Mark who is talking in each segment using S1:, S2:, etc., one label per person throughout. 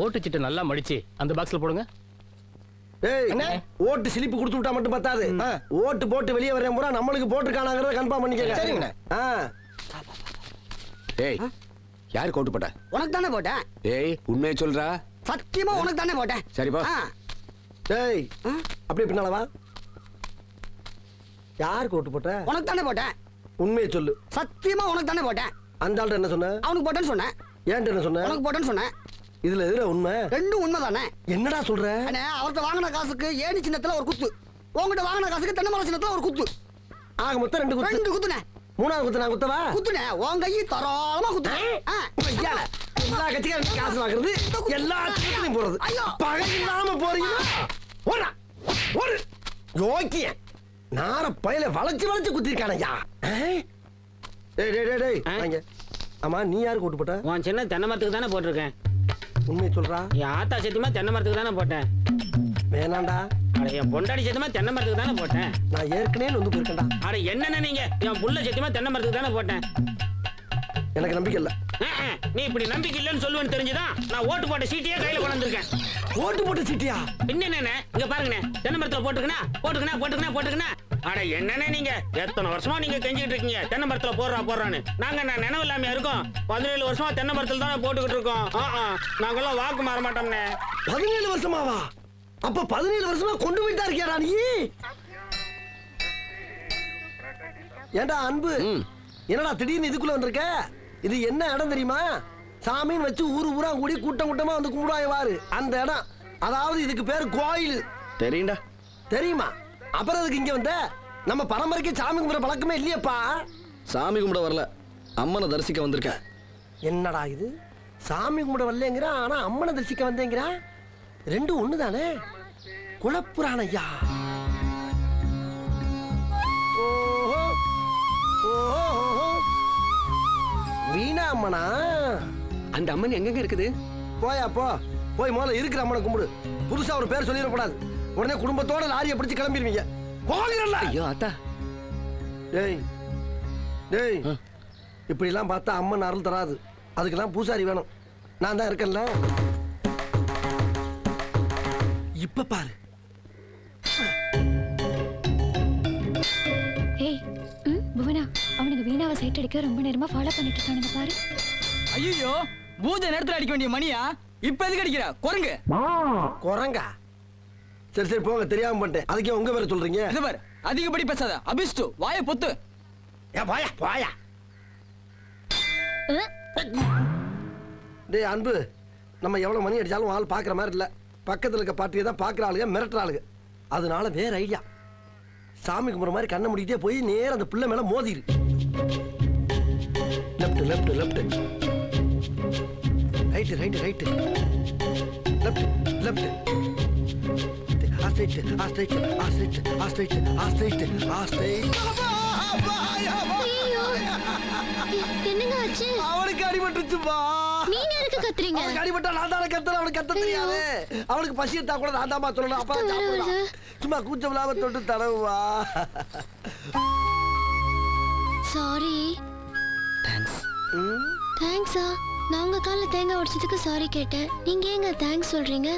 S1: ஓட்டுச்சிட்டு நல்லா மடிச்சு அந்த பாக்ஸ்ல போடுங்க.
S2: ஓட்டு சிலிப்பு கொடுத்து விட்டா மட்டும் பத்தாது. ஓட்டு போட்டு வெளியே வரேன் பூரா நம்மளுக்கு போட்டுருக்கானாங்கிறத கன்ஃபார்ம் பண்ணிக்கங்க. சரிங்கண்ணே.
S3: ஏய் யாருக்கு ஓட்டு போட்ட?
S4: உனக்கு தானே போட்டேன்.
S3: ஏய் உண்மையை சொல்றா.
S4: சத்தியமா உனக்கு தானே போட்டேன்.
S3: சரிப்பா.
S2: டேய் அப்படியே பின்னால வா. யாருக்கு ஓட்டு போட்ட?
S4: உனக்கு தானே போட்டேன்.
S2: உண்மையை சொல்லு.
S4: சத்தியமா உனக்கு தானே போட்டேன்.
S2: அந்த ஆள்கிட்ட என்ன சொன்ன?
S4: அவனுக்கு போட்டேன்னு சொன்னேன்.
S2: ஏன்ட்ட என்ன சொன்ன?
S4: உனக்கு போட்டேன்னு சொன்னேன்.
S2: இதுல எதுல உண்மை?
S4: ரெண்டும் உண்மைதானே.
S2: என்னடா சொல்ற?
S4: அண்ணே அவர்கிட்ட வாங்கின காசுக்கு ஏணி சின்னத்துல ஒரு குத்து, உங்ககிட்ட வாங்கின காசுக்கு தென்னை மரம் சின்னத்துல ஒரு குத்து.
S2: ஆக மொத்தம் 2 குத்து.
S4: 2 குத்துனே.
S2: மூணாவது குத்து நான் குத்தவா?
S4: குத்துனே உன் கையை தாராளமா குத்துனே.
S2: எல்லா கட்சிக்காரங்க காசு வாங்குறது, எல்லா கட்சியும் போறது. பகை இல்லாம போறீங்க. ஓடா ஓடு. யோக்கிய நார பையில வளைச்சு வளைச்சு குத்திருக்கானயா. டேய் டேய் டேய் டேய் வாங்க. ஆமா நீ யாருக்கு ஓட்டு போட்ட?
S5: உன் சின்ன தென்னை மரத்துக்கு தானே போட்டிருக்கேன்.
S2: உண்மையை சொல்றா.
S5: என் ஆத்தா சத்தியமா தென்னை மரத்துக்கு தானே போட்டேன்.
S2: வேணாண்டா.
S5: அட என் பொண்டாடி சத்தியமா தென்னை மரத்துக்கு தானே போட்டேன்.
S2: நான் ஏற்கனவே வந்து போயிருக்கேன்டா.
S5: அட என்னென்ன நீங்க? என் புள்ள சத்தியமா தென்னை மரத்துக்கு தானே போட்டேன்.
S2: எனக்கு நம்பிக்கை இல்ல.
S5: நீ இப்படி நம்பிக்கை இல்லைன்னு சொல்லுவேன்னு தெரிஞ்சுதான் நான் ஓட்டு போட்ட சீட்டையே கையில கொண்டு வந்திருக்கேன்.
S2: ஓட்டு போட்ட சீட்டியா?
S5: என்னென்ன இங்க பாருங்கண்ணே, தென்னை மரத்துல போட்டுக்கணா. அட என்னண்ணே நீங்க எத்தனை வருஷமா நீங்க கெஞ்சிட்டு இருக்கீங்க தென்னை மரத்துல போடுறான்னு. நாங்க நினைவு இல்லாம இருக்கோம். 17 வருஷமா தென்னை மரத்துல தானே போட்டுக்கிட்டு இருக்கோம். நாங்கெல்லாம் வாக்கு மாற மாட்டோம்னே.
S2: 17 வருஷமாவா? அப்ப 17 வருஷமா கொண்டு போயிட்டா இருக்கியாடா நீ? ஏண்டா அன்பு, என்னடா திடீர்னு இதுக்குள்ள வந்திருக்க? இது என்ன இடம் தெரியுமா? சாமின்னு வச்சு ஊரா கூடி கூட்டம் கூட்டமா வந்து கும்பிடாயவாரு அந்த இடம். அதாவது இதுக்கு பேரு கோயில்.
S3: தெரியும்டா.
S2: தெரியுமா? அப்புறம் அதுக்கு இங்க வந்த? நம்ம பரம்பரைக்கு சாமி கும்பிட பழக்கமே இல்லையப்பா.
S3: சாமி கும்பிட வரல, அம்மனை தரிசிக்க வந்திருக்கேன்.
S2: என்னடா இது? சாமி கும்பிட வரலங்கிறா, ஆனா அம்மனை தரிசிக்க வந்தேங்கிறா. ரெண்டும் ஒண்ணுதானே? குலப்புராண ஐயா. ஓஹோ ஓஹோ, வீணா அம்மனா?
S3: அந்த அம்மன் எங்கெங்க இருக்குது?
S2: போயா போ, போய் முதல்ல இருக்கிற அம்மனை கும்பிடு. புதுசா ஒரு பேர் சொல்லிடக்கூடாது. உடனே குடும்பத்தோட லாரியை பிடிச்சு கிளம்பிடுவீங்க. போகிறல்ல.
S3: ஐயோ அத்தா.
S2: டேய் டேய், இப்படி எல்லாம் பார்த்தா அம்மன் அருள் தராது. அதுக்கெல்லாம் பூசாரி வேணும். நான் தான் இருக்கேன்ல. இப்ப பாரு.
S6: ஏய் புவனா, அவனுக்கு வீணாவை சைட் அடிக்க ரொம்ப நேரமா ஃபாலோ பண்ணிட்டு இருக்கானுங்க பாரு.
S7: ஐயோ பூஜை நேரத்துல அடிக்க வேண்டிய மணியா இப்ப எதுக்கு அடிக்கிற? குரங்கு.
S2: குரங்கா? சரி சரி போங்க, தெரியாம பண்ணிட்டேன். அதுக்கே உங்க பேரை சொல்றீங்க?
S7: இது பாரு, அதிகப்படி பேசாத. அபிஷ்டு வாயை பொத்து.
S2: வாயா வாயா. டேய் அன்பு, நம்ம எவ்வளவு மணி அடிச்சாலும் ஆள் பாக்குற மாதிரி இல்ல. பக்கத்துல இருக்க பாட்டியை தான் பாக்குற ஆளுங்க, மிரட்டுற ஆளுங்க. அதனால வேற ஐடியா. சாமி கும்பிட்ற மாதிரி கண்ணை முடிக்கிட்டே போய் நேரம் அந்த பிள்ளை மேல மோதிரு. Left left left, right right right, left left, astride astride astride astride astride astride.
S6: என்னங்க ஆச்சு?
S2: அவனுக்கு அடிபட்டுச்சுப்பா.
S6: நீங்க எதுக்கு கத்துறீங்க?
S2: அவனுக்கு அடிபட்டா நான் தானே கத்துறேன். அவனுக்கு கத்த தெரியாது. அவனுக்கு பசி எடுத்தா கூட நான் தாமா சொல்லணும். அப்பா சாப்பிடலாம். சும்மா கூச்சம் இல்லாம தொட்டு தடவுவா.
S6: சாரி. தேங்க்ஸா? நான் உங்க கால்ல தேங்காய் உடைச்சதுக்கு சாரி கேட்டேன். நீங்க ஏங்க தேங்க்ஸ் சொல்றீங்க?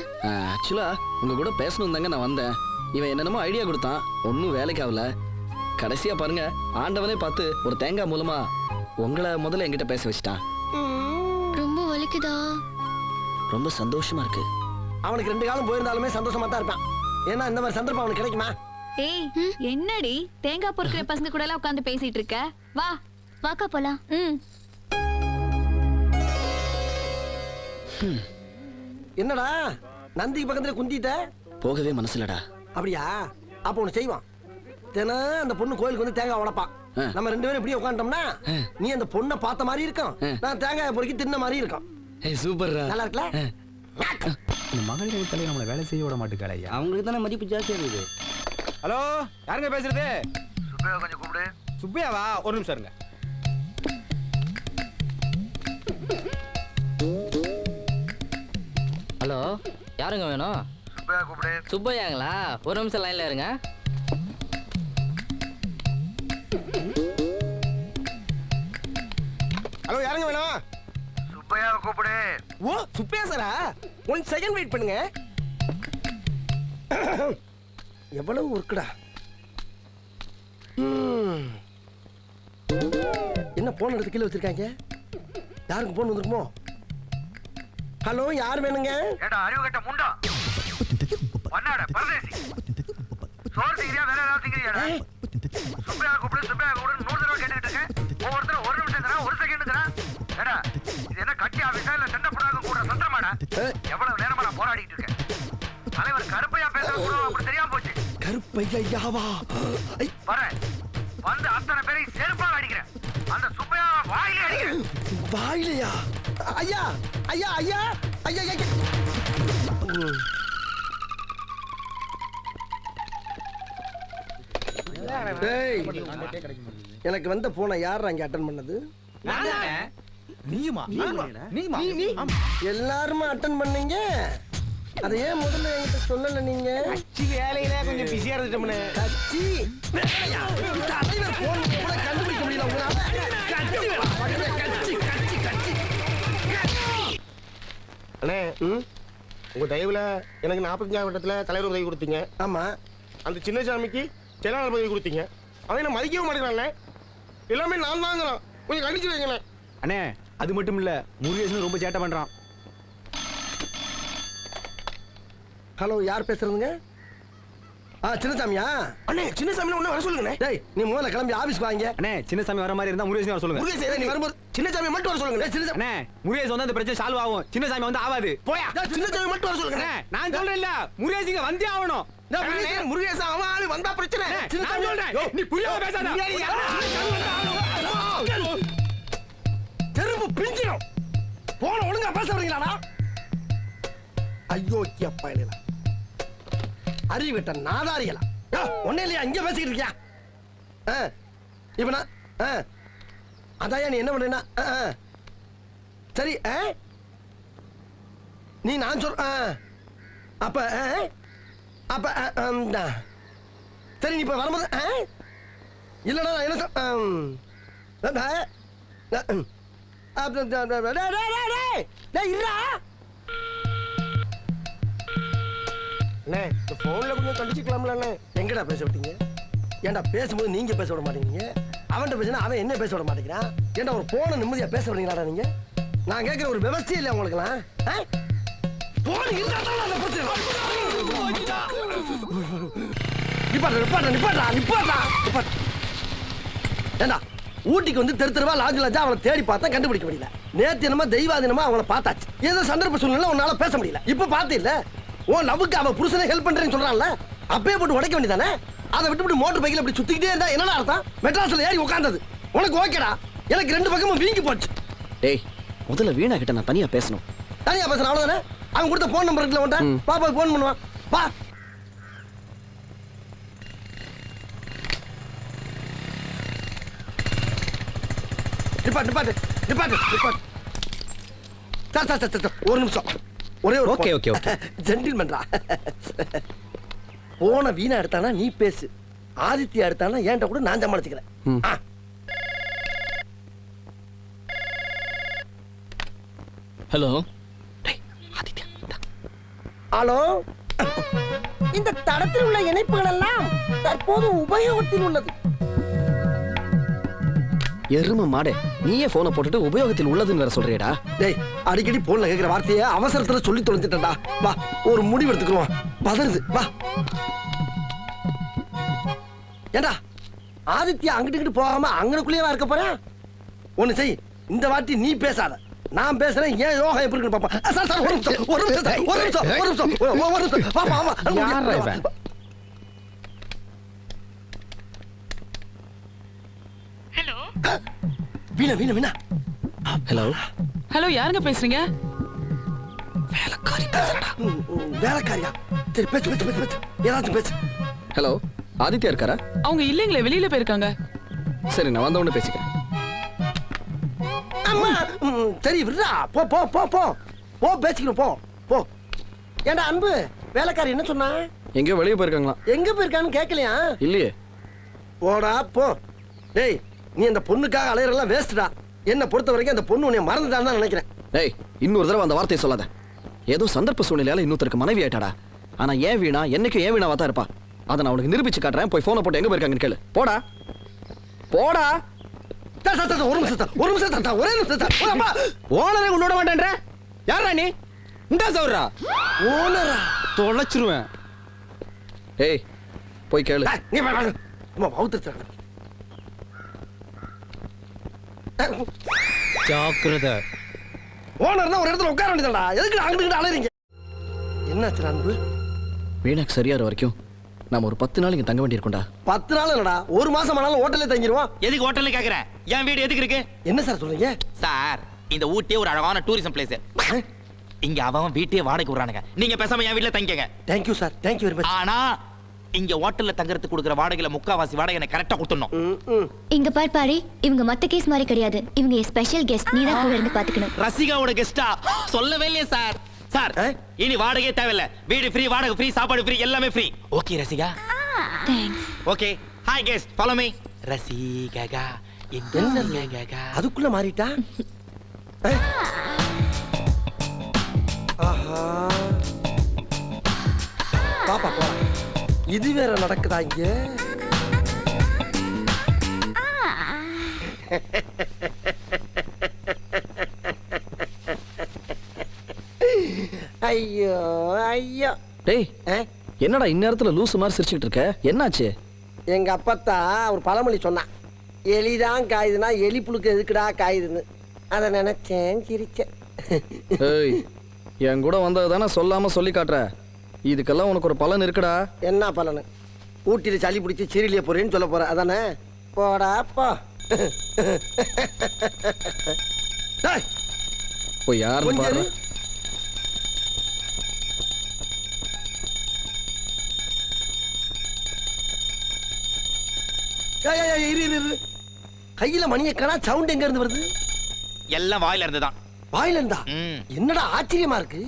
S3: ஆக்சுவலா உங்க கூட பேசணும் தாங்க நான் வந்தேன். இவன் என்னென்னமோ ஐடியா கொடுத்தான், ஒன்னும் வேலைக்கு ஆகல. கடைசியா பாருங்க, ஆண்டவனே பார்த்து ஒரு தேங்காய் மூலமா உங்களை முதல்ல என்கிட்ட பேச வச்சுட்டான்.
S6: ரொம்ப வலிக்குதா?
S3: ரொம்ப சந்தோஷமா இருக்கு.
S2: அவனுக்கு 2 காலம் போயிருந்தாலுமே சந்தோஷமா தான் இருப்பான். ஏன்னா இந்த மாதிரி சந்தர்ப்பம் அவனுக்கு கிடைக்குமா?
S8: ஏய் என்னடி தேங்காய் பொறுக்கிற பசங்க கூட எல்லாம் உட்கார்ந்து பேசிட்டு இருக்க? வா
S6: வாக்கா போலாம்.
S2: என்னடா நந்திக்கு பக்கத்துல குந்திட்ட?
S3: போகவே மனசுலடா.
S2: அப்படியா? அப்ப ஒண்ணு செய்வான். தினம் அந்த பொண்ணு கோயிலுக்கு வந்து தேங்காய் உடைப்பான். நம்ம 2 பேரும் இப்படியே உட்காந்துட்டோம்னா நீ அந்த பொண்ணை பார்த்த மாதிரி இருக்கும், நான் தேங்காய் பொறுக்கி தின்ன மாதிரி இருக்கும்.
S3: சூப்பர்ரா.
S2: நல்லா இருக்குல்ல?
S1: இந்த மகளிர் தலைவர் நம்மளை வேலை செய்ய விட மாட்டேங்கிறாங்க.
S5: அவங்களுக்கு தானே மதிப்பு ஜாஸ்தியா இருக்குது.
S1: ஹலோ, யாருங்க பேசுறது?
S2: சுப்பையா கொஞ்சம் கூப்பிடு.
S1: சுப்பையாவா? ஒரு நிமிஷம் இருங்க.
S9: ஹலோ, யாருங்க வேணும்?
S2: சுப்பையா கூப்பிடு.
S9: சுப்பையாங்களா? ஒரு நிமிஷம் லைன்ல இருங்க.
S1: ஹலோ, யாருங்க வேணும்?
S2: சுப்பையாவை
S10: கூப்பிடு.
S2: ஓ சுப்பையா சாரா? 1 செகண்ட் வெயிட் பண்ணுங்க. எவ்வளவு ஒர்க்குடா. என்ன போன் எடுத்து கீழே வச்சிருக்காங்க? யாருக்கு போன் வந்திருக்குமோ? ஹலோ, யார் வேணுங்க?
S10: ஏடா அறிவு கட்ட முண்டா. பண்ணாட பரதேசி. சோறு திங்கிறியா வேற ஏதாவது திங்கிறியாடா? சுப்பையா கூப்பிடு 100 தடவை கேட்டுக்கிட்டு இருக்கேன். ஒவ்வொருத்தரும் 1 நிமிஷம் தரா 1 செகண்ட் தரா. ஏடா இது என்ன கட்டி ஆபீஸா இல்ல சண்டை போடாத கூட சந்திரமாடா? எவ்வளவு நேரமா நான் போராடிட்டு இருக்கேன். தலைவர் கருப்பையா பேசுறது கூட அப்படி தெரியாம போச்சு.
S2: கருப்பையாவா?
S10: வரேன் வந்து அத்தனை பேரையும் செருப்பால் அடிக்கிறேன். அந்த சுப்பையா வாயிலே அடிக்கிறேன்.
S2: வாயிலையா? ஐயா ஐயா ஐயா ஐயா ஐயா. டேய், எனக்கு வந்த போனை யார் அங்க அட்டன் பண்ணது? எல்லாருமே அட்டன் பண்ணீங்க. அதை ஏன் முதல்ல என்கிட்ட சொல்லல நீங்க?
S5: வேலையில கொஞ்சம் பிஸியா இருந்துட்டோம்னே.
S2: கட்சி வேலையா? தலைவர் போன் கூட கண்டுபிடிக்க முடியல உங்களால.
S11: அண்ணே, உங்க தயவுல எனக்கு 45 வட்டத்துல தலைவர் உதவி கொடுத்தீங்க.
S2: ஆமா,
S11: அந்த சின்னசாமிக்கு செயலாளர் பதவி கொடுத்தீங்க. அவன் என்ன மதிக்கவும் மாட்டேங்கிறானே. எல்லாமே நான் தாங்கிறான். கொஞ்சம் கண்டிச்சு வைங்களே.
S1: அண்ணே அது மட்டும் இல்ல, முருகேசன் ரொம்ப சேட்டை பண்றான்.
S2: ஹலோ, யார் பேசுறதுங்க? சின்னசாமியா?
S11: அண்ணே, சின்னசாமி ஒண்ணு வர சொல்லுங்க.
S2: டேய், நீ முதல்ல கிளம்பி ஆபீஸ்க்கு வாங்க.
S1: அண்ணே சின்னசாமி வர மாதிரி இருந்தா முருகேசன் வர சொல்லுங்க.
S2: முருகேசன் நீ வரும்போது சின்னசாமி மட்டும் வர சொல்லுங்க. சின்னசாமி
S1: அண்ணே முருகேசன் வந்து அந்த பிரச்சனை சால்வ் ஆகும். சின்னசாமி வந்து ஆகாது. போயா.
S2: சின்னசாமி மட்டும் வர சொல்லுங்க.
S1: அண்ணே நான் சொல்றேன் இல்ல, முருகேசன் வந்தே ஆகணும்.
S2: முருகேசன் அவன் ஆளு வந்தா பிரச்சனை.
S1: நான் சொல்றேன். நீ புரியாம பேசாத.
S2: தெருவு பிஞ்சிடும். போன ஒழுங்கா பேச வரீங்களாடா? ஐயோ அப்பா இல்லையா, அறிவிட்ட நாதாரிகளா? ஒன்னே இல்லையா, இங்க பேசிக்கிட்டு இருக்கியா? இப்ப நான் அதாயா நீ என்ன பண்றேன்னா சரி. நீ நான் சொல் அப்ப அப்ப சரி, நீ இப்ப வரும்போது இல்லடா நான் என்ன
S11: அண்ணே, இந்த போன்ல கொஞ்சம் கண்டிச்சுக்கலாம்ல அண்ணே.
S2: எங்கடா பேச விட்டீங்க? ஏன்டா பேசும்போது நீங்க பேச விட மாட்டேங்கிறீங்க? அவன்கிட்ட பேசினா அவன் என்ன பேச விட மாட்டேங்கிறான். ஏன்டா ஒரு போன நிம்மதியா பேச விடுறீங்களாடா நீங்க? நான் கேட்கிற ஒரு விவசாயம் இல்லை உங்களுக்குலாம். போன் இருந்தா தான் அந்த பிரச்சனை. நிப்பாட்டா. ஏண்டா ஊட்டிக்கு வந்து தெருவா லாஜா அவளை தேடி பார்த்தா கண்டுபிடிக்க முடியல. நேத்து என்னமா தெய்வாதீனமா அவளை பார்த்தாச்சு. ஏதோ சந்தர்ப்ப சூழ்நிலை உன்னால பேச முடியல. இப்ப பார்த்து இல்ல உன் லவ்வுக்கு அவ புருஷனை ஹெல்ப் பண்றேன்னு சொல்றான்ல, அப்பயே போட்டு உடைக்க வேண்டியதானே? அதை விட்டு மோட்டர் பைக்கில் அப்படி சுத்திக்கிட்டே இருந்தா என்னடா அர்த்தம்? மெட்ராஸ்ல ஏறி உட்கார்ந்தது உனக்கு ஓகேடா? எனக்கு 2 பக்கமும் வீங்கி போச்சு.
S3: டேய் முதல்ல வீணா கிட்ட நான் தனியா பேசணும்.
S2: தனியா பேசுறேன் அவ்வளவுதானே? அவன் கொடுத்த போன் நம்பர் இருக்குல்ல உன்ட்ட, பாப்பா போன் பண்ணுவான். வா. நிப்பாட்டு. சார் ஒரு நிமிஷம். ஒரே ஒரு
S1: ஓகே.
S2: ஜென்டில்மேன்டா. போன வீணா எடுத்தானா நீ பேசு, ஆதித்யா எடுத்தானா ஏன்ட்ட கூட நான் சமாளிச்சுக்கிறேன்.
S3: ஹலோ.
S2: ஹலோ, இந்த தடத்தில் உள்ள இணைப்புகள் எல்லாம் தற்போது உபயோகத்தில் உள்ளது.
S3: எரும மாடே, நீயே போனை போட்டுட்டு உபயோகத்தில் உள்ளதுன்னு வேற சொல்றியடா?
S2: டேய், அடிக்கடி போன்ல கேக்குற வார்த்தையை அவசரத்துல சொல்லி தொலைஞ்சிட்டா. வா, ஒரு முடிவு எடுத்துக்கிறோம். பதறுது, வா. ஏண்டா ஆதித்யா அங்கிட்டு போகாம அங்கனுக்குள்ளேயே இருக்க போறேன். ஒண்ணு செய், இந்த வாட்டி நீ பேசாத, நான் பேசுறேன். ஏன் யோகா எப்படி இருக்கு பாப்பா. சார் ஒரு நிமிஷம். பாப்பா. வீணா.
S3: ஹலோ.
S7: ஹலோ, யாருங்க பேசுறீங்க?
S2: வேலைக்காரியா? சரி, பேச்சு. ஏதாச்சும் பேச்சு.
S3: ஹலோ, ஆதித்யா இருக்காரா?
S7: அவங்க இல்லைங்களே, வெளியில போயிருக்காங்க.
S3: சரி, நான் வந்த உடனே பேசிக்கிறேன்.
S2: அம்மா, சரி விடுறா. போ பேசிக்கிறோம். போ. ஏண்டா அன்பு, வேலைக்காரி என்ன சொன்னா?
S3: எங்கேயோ வெளியே போயிருக்காங்களா?
S2: எங்க போயிருக்கான்னு கேட்கலையா?
S3: இல்லையே.
S2: போடா போ. டேய், நீ அந்த பொண்ணுக்காக அலையறெல்லாம் வேஸ்ட்டா. என்ன பொறுத்த வரைக்கும் அந்த பொண்ணு உன்னை மறந்துட்டான்னு தான் நினைக்கிறேன்.
S3: ஏய் இன்னொரு தடவை அந்த வார்த்தையை சொல்லாத. ஏதோ சந்தர்ப்ப சூழ்நிலையால இன்னொருத்தருக்கு மனைவி ஆயிட்டாடா. ஆனா ஏன் வீணா என்னைக்கும் ஏன் வீணாவா தான் இருப்பா. அதை நான் உனக்கு நிரூபிச்சு காட்டுறேன். போய் போனை போட்டு எங்க போயிருக்காங்கன்னு கேளு. போடா போடா.
S2: ஒரு நிமிஷம் ஒரே நிமிஷம்.
S1: ஓனரே உன்னோட மாட்டேன்ற யாரா நீ? இந்த சௌரா
S2: ஓனரா
S1: தொலைச்சிருவேன்.
S3: ஏய் போய் கேளு.
S2: நீ அவுத்துறாங்க.
S1: ஜாக்கிரதை.
S2: ஓனர்னா ஒரு இடத்துல உட்கார வேண்டியதுடா. எதுக்கு அங்கிட்டு அலையறீங்க? என்னாச்சு அன்பு?
S3: வீணாக்கு சரியாற வரைக்கும் நாம ஒரு 10 நாள் இங்க தங்க வேண்டியிருக்கோம்டா.
S2: 10 நாள் இல்லடா, ஒரு மாசம் ஆனாலும் ஹோட்டல்ல தங்கிடுவோம்.
S5: எதுக்கு ஹோட்டல்ல கேக்குறேன்? என் வீடு எதுக்கு இருக்கு?
S2: என்ன சார் சொல்றீங்க?
S5: சார் இந்த ஊட்டியே ஒரு அழகான டூரிசம் பிளேஸ். இங்க அவன் வீட்டையே வாடகைக்கு விடுறானுங்க. நீங்க பேசாம என் வீட்ல தங்கிக்கங்க.
S2: Thank you sir, thank you very much.
S5: ஆனா இங்க ஹோட்டல்ல தங்கறதுக்கு கொடுக்குற வாடகையில முக்காவாசி வாடகை எனக்கு கரெக்டா கொடுத்துடணும்.
S6: இங்க பாரு, இவங்க மத்த கேஸ் மாதிரி கிடையாது. இவங்க ஸ்பெஷல் கெஸ்ட். நீ தான் கூட இருந்து பாத்துக்கணும்.
S5: ரசிகாவோட கெஸ்டா? சொல்லவே இல்லையே சார். சார் இனி வாடகையே தேவையில்ல. வீடு ஃப்ரீ, வாடகை ஃப்ரீ, சாப்பாடு ஃப்ரீ, எல்லாமே free. Okay Rasika?
S6: Thanks.
S5: Okay. Hi guest, follow me. Rasika
S2: என்ன அதுக்குள்ள மாறிட்டா? ஆஹா பாப்பா போ. இது வேற நடக்குதா இங்க? ஐயோ ஐயோ.
S3: டேய் என்னடா இந்நேரத்துல லூசு மாதிரி சிரிச்சுக்கிட்டு இருக்க? என்னாச்சு?
S2: எங்க அப்பத்தா ஒரு பழமொழி சொன்னான். எலிதான் காயுதுன்னா எலி புழுக்கு எதுக்குடா காயுதுன்னு. அதை நினைச்சேன், சிரிச்சேன்.
S3: ஏய் என் கூட வந்தது தானே சொல்லாம சொல்லி காட்டுற. இதுக்கெல்லாம் உனக்கு ஒரு பலன் இருக்குடா.
S2: என்ன பலனு? ஊட்டியில சளி பிடிச்சி சீரியலிய போறேன்னு சொல்ல போற அதானே? போடா போ.
S3: போய் யாருன்னு பாரு.
S2: கையில மணியை காணா. சவுண்ட் எங்க இருந்து வருது?
S5: எல்லாம் வாயில இருந்துதான்.
S2: வாயில இருந்தா? என்னடா ஆச்சரியமா இருக்கு.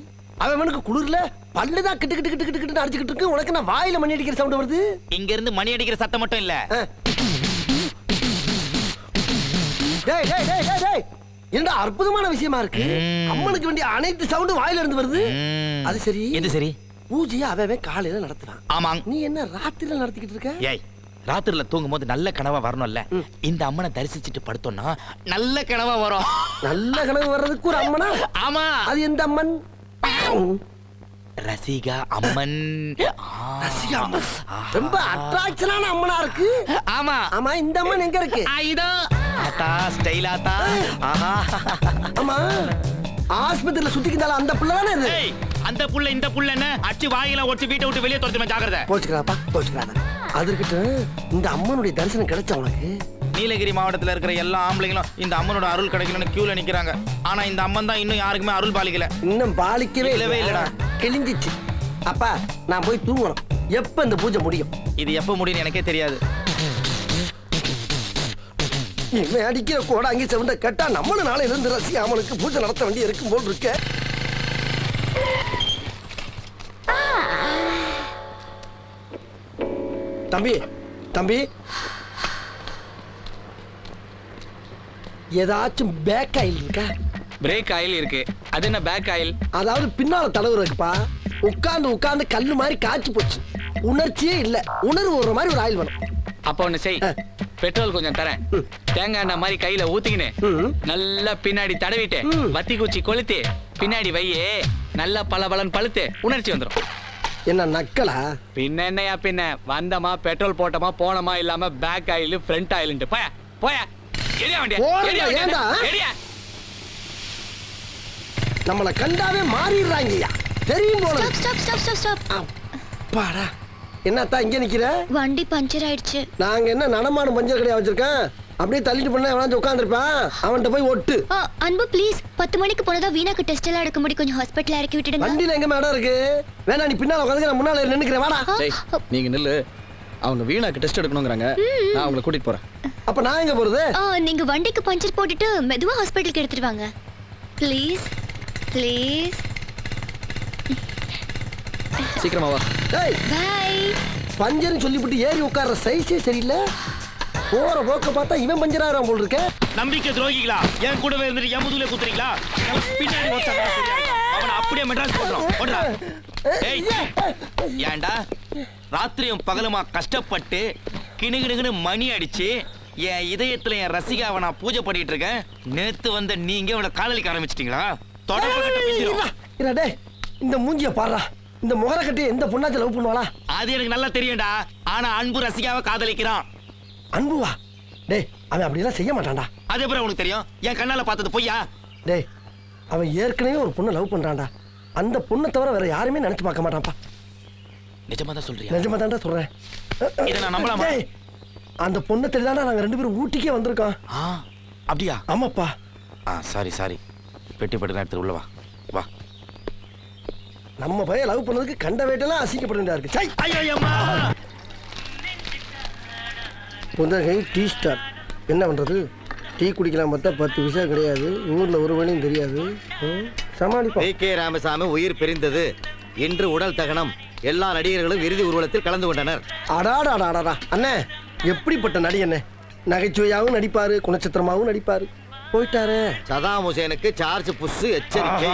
S2: அவனுக்கு குளிர்ல பல்லுதான் கிட்டு கிட்டு கிட்டு கிட்டு கிட்டு அடிச்சுக்கிட்டு இருக்கு. உனக்கு நான் வாயில மணி அடிக்கிற சவுண்ட் வருது.
S5: இங்க இருந்து மணி அடிக்கிற சத்தம் மட்டும் இல்ல.
S2: டேய் டேய் டேய் டேய் டேய், என்னடா அற்புதமான விஷயமா இருக்கு. அம்மனுக்கு வேண்டிய அனைத்து சவுண்டும் வாயில இருந்து வருது. அது சரி.
S5: எது சரி?
S2: பூஜையை அவன் காலையில நடத்துறான்.
S5: ஆமாங்க.
S2: நீ என்ன ராத்திரில நடத்திக்கிட்டு இருக்க?
S5: ஏய் ராத்திரில தூங்கும் போது நல்ல கனவா வரணும்ல. இந்த அம்மனை தரிசிச்சுட்டு படுத்தோம்னா நல்ல கனவா வரும்.
S2: நல்ல கனவு வர்றதுக்கு ஒரு அம்மனா?
S5: ஆமா.
S2: அது எந்த அம்மன்?
S5: ரசிகா அம்மன்.
S2: ரசிகா அம்மன் ரொம்ப அட்ராக்ஷனான அம்மனா இருக்கு.
S5: ஆமா
S2: ஆமா. இந்த அம்மன் எங்க இருக்கு?
S5: இதோ ஆத்தா ஸ்டைல் ஆத்தா. ஆஹா.
S2: ஆமா ஆஸ்பத்திரியில சுத்திக்கிட்டால அந்த புள்ள தானே இது?
S5: ஏய் அந்த புள்ள இந்த புள்ள என்ன அடிச்சு வாயில ஒட்டி வீட்டை விட்டு வெளியே துரத்துமே. ஜாக்கிரதை.
S2: போச்சுக்கறாப்பா போச்சுக்கறாத. அதுக்கிட்ட இந்த அம்மனுடைய தரிசனம் கிடைச்ச உனக்கு?
S5: நீலகிரி மாவட்டத்துல இருக்கிற எல்லா ஆம்பளைங்களும் இந்த அம்மனோட அருள் கிடைக்கணும்னு கியூல நிக்கிறாங்க. ஆனா இந்த அம்மன் தான் இன்னும் யாருக்குமே அருள் பாலிக்கல.
S2: இன்னும் பாலிக்கவே
S5: இல்லடா.
S2: கிழிஞ்சிச்சு. அப்பா நான் போய் தூங்கணும். எப்ப இந்த பூஜை முடியும்?
S5: இது எப்ப முடியும் எனக்கே தெரியாது.
S2: இவன் அடிக்கிற கோட அங்கே செவண்ட கேட்டா நம்மளும் நாளை இருந்து ரசிகா அம்மனுக்கு பூஜை நடத்த வேண்டிய இருக்கும் போல் இருக்க. தம்பி தம்பி ஏதாச்சும் பேக் ஆயில் இருக்கா?
S7: பிரேக் ஆயில் இருக்கு. அது என்ன பேக் ஆயில்?
S2: அதாவது பின்னால தடவு இருக்குப்பா. உட்கார்ந்து உட்கார்ந்து கல்லு மாதிரி காய்ச்சி போச்சு. உணர்ச்சியே இல்ல. உணர்வு வர்ற மாதிரி ஒரு ஆயில் வேணும்.
S7: அப்ப ஒண்ணு செய். பெட்ரோல் கொஞ்சம் தரேன். தேங்காய் எண்ணெய் மாதிரி கையில ஊத்திக்கின்னு நல்லா பின்னாடி தடவிட்டு வத்தி குச்சி கொளுத்தி பின்னாடி வையே. நல்லா பலபலன்னு பழுத்து உணர்ச்சி வந்துடும்.
S2: என்ன நக்கலா?
S7: பின்ன என்னையா பின்ன வந்தமா பெட்ரோல் போட்டமா போனமா இல்லாம பேக் ஆயில் ஃப்ரண்ட் ஆயில்ன்ட்டு போயா போயா.
S2: நம்மள கண்டாவே மாறிடுறாங்கய்யா. தெரியும் போல.
S6: Stop stop stop stop.
S2: அப்பாடா. என்னத்தா இங்க நிக்கிற?
S6: வண்டி பஞ்சர் ஆயிடுச்சு.
S2: நாங்க என்ன நடமாடும் பஞ்சர் கடையா வச்சிருக்கேன்? அப்படியே தள்ளிட்டு பண்ண எவனாச்சும் உட்கார்ந்திருப்பான். அவன்கிட்ட போய் ஒட்டு.
S6: அன்பு ப்ளீஸ் 10 மணிக்கு போனதா வீணாக்கு டெஸ்ட் எல்லாம் எடுக்க முடியும். கொஞ்சம் ஹாஸ்பிடல்ல இறக்கி விட்டுடுங்க.
S2: வண்டியில எங்க இடம் இருக்கு? வேணா நீ பின்னால உட்கார்ந்து நான் முன்னால நின்னுக்கிறேன். வாடா.
S3: நீங்க நில்லு. அவங்க வீணாக்கு டெஸ்ட் எடுக்கணும்ங்கறாங்க. நான் அவங்கள கூட்டிட்டு போறேன்.
S2: அப்ப நான் எங்க போறது?
S6: நீங்க வண்டிக்கு பஞ்சர் போட்டுட்டு மெதுவா ஹாஸ்பிடலுக்கு எடுத்துட்டு வாங்க. Please please.
S3: சீக்கிரமா வா.
S2: டேய்
S6: பை.
S2: பஞ்சர்னு சொல்லிவிட்டு ஏறி உட்கார்ற சைஸே சரியில்லை. போற போக்க பார்த்தா இவன் பஞ்சர் ஆகிறான் போல் இருக்க.
S5: நம்பிக்கை துரோகிகளா என் கூடவே இருந்துட்டு என் முதுகுல குத்துறீங்களா பின்னாடி ஓட்டாங்க அவனை அப்படியே மெட்ராஸ் போடுறோம் ஓடுறா ஏய் ஏன்டா ராத்திரியும் பகலுமா கஷ்டப்பட்டு கிணுகிணுன்னு மணி அடிச்சு என் இதயத்துல என் ரசிகாவை நான் பூஜை பண்ணிட்டு இருக்கேன். நேத்து வந்த நீங்க அவளை காதலிக்க ஆரம்பிச்சிட்டீங்களா?
S2: இந்த மூஞ்சிய பாடுறா, இந்த முகர கட்டி எந்த பொண்ணாச்சும் லவ் பண்ணுவாளா?
S5: அது எனக்கு நல்லா தெரியும்டா. ஆனா அன்பு ரசிகாவை காதலிக்கிறான்.
S2: அன்புவா? டேய் அவன் அப்படியெல்லாம் செய்ய மாட்டான்டா.
S5: அது எப்படி உனக்கு தெரியும்? என் கண்ணால பார்த்தது பொய்யா?
S2: டேய் அவன் ஏற்கனவே ஒரு பொண்ணை லவ் பண்றான்டா. அந்த பொண்ணை தவிர வேற யாருமே நினைச்சு பார்க்க மாட்டான்ப்பா.
S5: நிஜமா தான் சொல்றியா?
S2: நிஜமா தான்டா சொல்றேன்.
S5: இதை நான் நம்பலாமா?
S2: அந்த பொண்ணை தெரியாதா நாங்க 2 பேரும் ஊட்டிக்கே வந்திருக்கோம்.
S5: அப்படியா?
S2: ஆமாப்பா.
S5: சாரி பெட்டி பட்டு எடுத்து உள்ள வா வா.
S2: நம்ம பையன் லவ் பண்ணதுக்கு கண்ட வேட்டெல்லாம் அசிங்கப்பட வேண்டியதா இருக்கு. சை
S5: ஐயோ அம்மா.
S2: புந்தகை டீ ஸ்டார். என்ன பண்றது? டீ குடிக்கலாம் பார்த்தா 10 பைசா கிடையாது. ஊர்ல ஒரு வழியும் தெரியாது. சமாளிப்போம்.
S12: கே ராமசாமி உயிர் பிரிந்தது. இன்று உடல் தகனம். எல்லா நடிகர்களும் இறுதி ஊர்வலத்தில் கலந்து கொண்டனர்.
S2: அடாடாடாடா அண்ணே, எப்படிப்பட்ட நடி அண்ணே. நகைச்சுவையாகவும் நடிப்பாரு, குணச்சித்திரமாகவும் நடிப்பாரு. போயிட்டாரு.
S12: சதாம் ஹுசேனுக்கு சார்ஜ் புஷ் எச்சரிக்கை.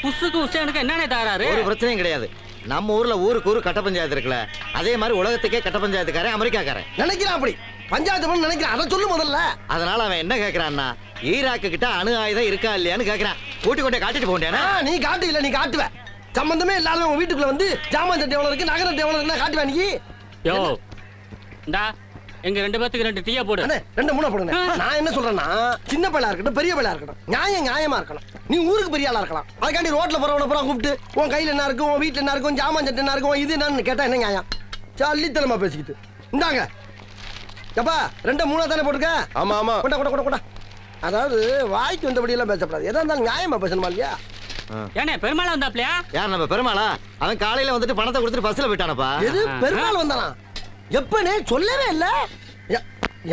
S9: புஷ்ஷுக்கு ஹுசேனுக்கு என்னென்ன தகராறு?
S12: ஒரு பிரச்சனையும் கிடையாது. நம்ம ஊர்ல ஊருக்கு ஊரு கட்ட பஞ்சாயத்து இருக்குல்ல, அதே மாதிரி உலகத்துக்கே கட்ட பஞ்சாயத்துக்காரன் அமெரிக்காக்காரன்
S2: நினைக்கிறான். அப்படி பஞ்சாயத்து பண்ண நினைக்கிறான். அதை சொல்லு முதல்ல.
S12: அதனால அவன் என்ன கேட்கறான்னா, ஈராக்கு கிட்ட அணு ஆயுதம் இருக்கா இல்லையான்னு கேட்கறான். கூட்டி கொண்டே காட்டிட்டு போண்டேனா?
S2: நீ காட்டு இல்ல, நீ காட்டுவ. சம்பந்தமே இல்லாத உன் வீட்டுக்குள்ள வந்து ஜாமான் சட்டை எவ்வளவு இருக்கு, நகர எவ்வளவு இருக்குன்னா காட்டுவா நீ.
S9: யோ இந்தா எங்க 2 பேத்துக்கு 2 டீயா போடு.
S2: அண்ணே 2 3 போடுங்க. நான் என்ன சொல்றேன்னா, சின்ன பையலா இருக்கட்டும் பெரிய பையலா இருக்கட்டும், நியாயமா இருக்கணும். நீ ஊருக்கு பெரிய ஆளா இருக்கலாம். அதுக்காண்டி ரோட்ல போறவன பூரா கூப்பிட்டு உன் கையில என்ன இருக்கு, உன் வீட்டுல என்ன இருக்கும், ஜாமான் சட்டை என்ன இருக்கும், இது என்னன்னு கேட்டா என்ன நியாயம்? சல்லித்தனமா பேசிக்கிட்டு இந்தாங்க. எப்பா 2 3 தானே போட்டுக்க.
S11: ஆமா ஆமா.
S2: கொண்டா கொண்டா கொண்டா கொண்டா. அதாவது வாய்க்கு வந்தபடி எல்லாம் பேசப்படாது. எதா இருந்தாலும் நியாயமா பேசணுமா இல்லையா?
S9: ஏனே பெருமாள் வந்தாப்லையா?
S12: யார் நம்ம பெருமாளா? அவன் காலையில வந்துட்டு பணத்தை கொடுத்துட்டு பஸ்ல போயிட்டானப்பா.
S2: எது பெருமாள் வந்தானா? எப்பனே சொல்லவே இல்ல.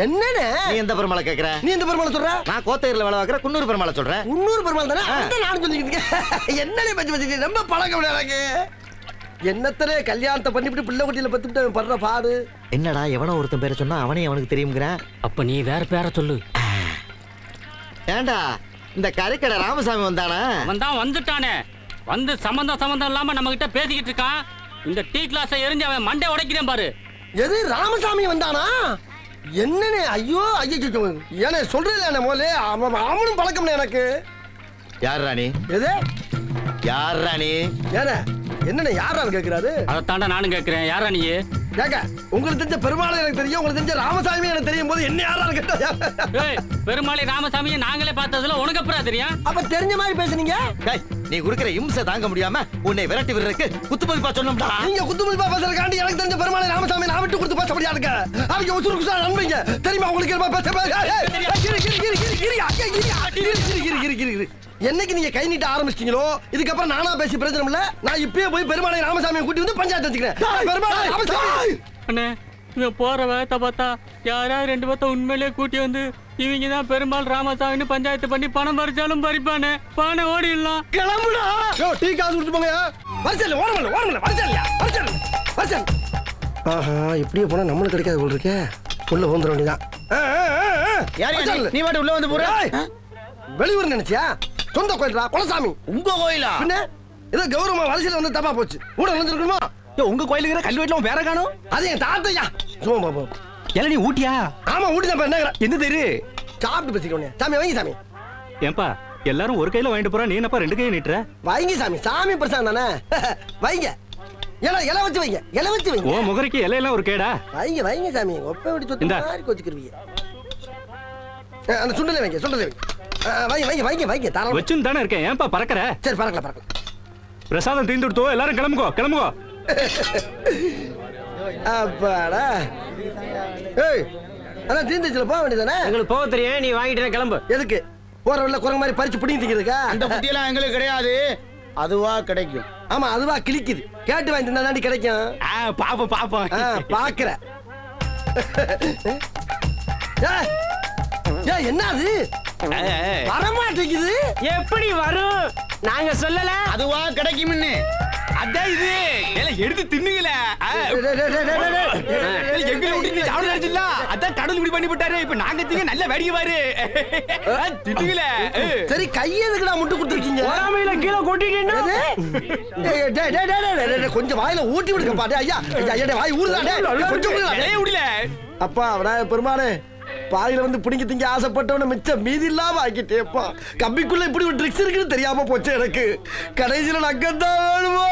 S2: என்னனே
S12: நீ எந்த பெருமாளை கேக்குற?
S2: நீ எந்த பெருமாளை சொல்ற?
S12: நான் கோத்தகிரில வேலை பார்க்கற குன்னூர் பெருமாளை சொல்றேன்.
S2: குன்னூர் பெருமாள் தானே? அந்த நானும் சொல்லிக்கிட்டு இருக்கேன். என்னனே பத்தி பத்தி ரொம்ப பழக்கம் எனக்கு. என்னத்தரே கல்யாணத்தை பண்ணிவிட்டு பிள்ளை குட்டியில பத்துட்டு படுற பாடு.
S12: என்னடா எவனோ ஒருத்தன் பேரை சொன்னா அவனே அவனுக்கு தெரியும்ங்கற.
S9: அப்ப நீ வேற பேரை சொல்லு.
S12: ஏண்டா இந்த கரைக்கடை ராமசாமி வந்தானா?
S9: அவன் தான் வந்துட்டானே. வந்து சம்பந்தம் இல்லாம நம்ம கிட்ட பேசிக்கிட்டு இருக்கான். இந்த டீ கிளாஸை எரிஞ்சு அவன் மண்டை உடைக்கிறேன் பாரு.
S2: எது ராமசாமி வந்தானா? என்னனே? ஐயோ ஐயோ ஏனே சொல்றேன் மோலே. அவனும் பழக்கம் எனக்கு.
S12: யார் ராணி?
S2: எது
S12: யார் ராணி?
S2: ஏனே என்னனே யாரான்னு கேக்குறாரு?
S9: அதை தாண்டா நானும் கேட்கிறேன். யாரா நீ?
S2: கேக்க உங்களுக்கு தெரிஞ்ச பெருமாளை எனக்கு தெரியும், உங்களுக்கு தெரிஞ்ச ராமசாமி எனக்கு தெரியும் போது என்ன யாரான்னு கேட்டா?
S9: பெருமாளை ராமசாமியை நாங்களே பார்த்ததுல உனக்கு அப்புறம் தெரியும்.
S2: அப்ப தெரிஞ்ச மாதிரி பேசுனீங்க.
S12: நீ குடுக்கிற இம்சை தாங்க முடியாம உன்னை விரட்டி விடுறதுக்கு குத்துமதிப்பா சொன்னோம்டா.
S2: நீங்க குத்துமதிப்பா பேசுறதுக்காண்டி எனக்கு தெரிஞ்ச பெருமாளை ராமசாமி நான் விட்டு கொடுத்து பேசப்படியா இருக்க. அவங்க உசுறு குசா நம்பீங்க தெரியுமா உங்களுக்கு? என்னைக்கு நீங்க கை நீட்ட ஆரம்பிச்சிட்டீங்களோ இதுக்கப்புறம் நானா பேசி பிரச்சனை இல்ல. நான் இப்பயே போய் பெருமாளை ராமசாமியை கூட்டி வந்து பஞ்சாயத்து வச்சுக்கிறேன். பெருமாளை ராமசாமி
S9: அண்ணே இவன் போற வேகத்தை பார்த்தா யாராவது 2 பேர்த்த உண்மையிலேயே கூட்டி வந்து இவங்க தான் பெருமாள் ராமசாமின்னு பஞ்சாயத்து பண்ணி பணம் பறிச்சாலும் பறிப்பானே. பானை ஓடிடலாம்.
S2: கிளம்புடா. டீ காசு கொடுத்து போங்க. வரச்சல் ஓரமல்ல வரச்சல். ஆஹா இப்படியே போனா நம்மளுக்கு கிடைக்காது போல இருக்கே. உள்ள வந்துட வேண்டியதான்.
S12: நீ வாட்டு உள்ள வந்து போற.
S2: வெளியூர் நினைச்சியா? சொந்த கோயில்டா குலசாமி.
S5: உங்க கோயிலா?
S2: பின்ன ஏதோ கௌரவமா வலசில வந்து தப்பா போச்சு. கூட வந்துருக்கணுமா?
S1: உங்க கோயிலுக்கு கல்வெட்டுல வேற காணும்.
S2: அது என் தாத்தையா. சும்மா பாப்போம்.
S1: எல நீ ஊட்டியா?
S2: ஆமா ஊட்டி தான். என்ன
S1: எந்த தெரு?
S2: சாப்பிட்டு பேசிக்கோனே. சாமி வாங்கி சாமி.
S1: ஏன்பா எல்லாரும் ஒரு கையில வாங்கிட்டு போறா, நீ என்னப்பா 2 கையை நீட்டுற?
S2: வாங்கி சாமி. சாமி பிரசாதம் தானே. வைங்க. இலை வச்சு வைங்க. இலை வச்சு வைங்க.
S1: ஓ முகரைக்கு இலையெல்லாம் ஒரு கேடா?
S2: வைங்க சாமி. ஒப்ப விட்டு சொத்து மாதிரி கோச்சிக்கிறீங்க. அந்த சுண்டலை வைங்க. வைங்க தாராளமா
S1: வச்சுன்னு தானே இருக்கேன். ஏன்பா பறக்கற?
S2: சரி பறக்கல.
S1: பிரசாதம் தீந்துடுதோ, எல்லாரும் கிளம்புங்க.
S2: அப்பாடா. ஏய் அதான் தீந்துச்சுல போக வேண்டியதானே?
S9: எங்களுக்கு போக தெரியும். நீ வாங்கிட்டு கிளம்பு.
S2: எதுக்கு? போற வழியில குரங்கு மாதிரி பறிச்சு பிடிங்கி திங்கிறதுக்கா?
S11: அந்த புத்தியெல்லாம் எங்களுக்கு கிடையாது. அதுவா கிடைக்கும்.
S2: ஆமா அதுவா கிளிக்குது. கேட்டு வாங்கி தந்தா தாண்டி கிடைக்கும்.
S1: பாப்போம்.
S2: பாக்குற. என்ன அது வரமாட்டேங்குது?
S9: எப்படி வரும்? நாங்க சொல்லல.
S11: அதுவா கிடைக்கும்.
S13: அதான் இது ஏல எடுத்து தின்னுங்களே எங்களை விட்டு நீ சாப்பிட நினைச்சில்ல அதான் கடவுள் இப்படி பண்ணி விட்டாரு இப்ப நாங்க திங்க நல்ல வேடிக்கை பாரு தின்னுங்களே
S2: சரி கையெதுக்குடா முட்டு கொடுத்துருக்கீங்க
S11: பொறாமையில கீழே கொட்டிட்டீங்கன்னா
S2: கொஞ்சம் வாயில ஊட்டி விடுங்க பாட்டு ஐயா ஐயா வாய் ஊறுதாடே கொஞ்சம்
S13: விடல
S2: அப்பா விநாயக பெருமானே பாயில வந்து பிடிங்க திங்க ஆசைப்பட்டவன மிச்சம் மீதி இல்லாம ஆக்கிட்டேப்பா கம்பிக்குள்ள இப்படி ஒரு ட்ரிக்ஸ் இருக்குன்னு தெரியாம போச்சு எனக்கு கடைசியில நக்கத்தான் வேணுமா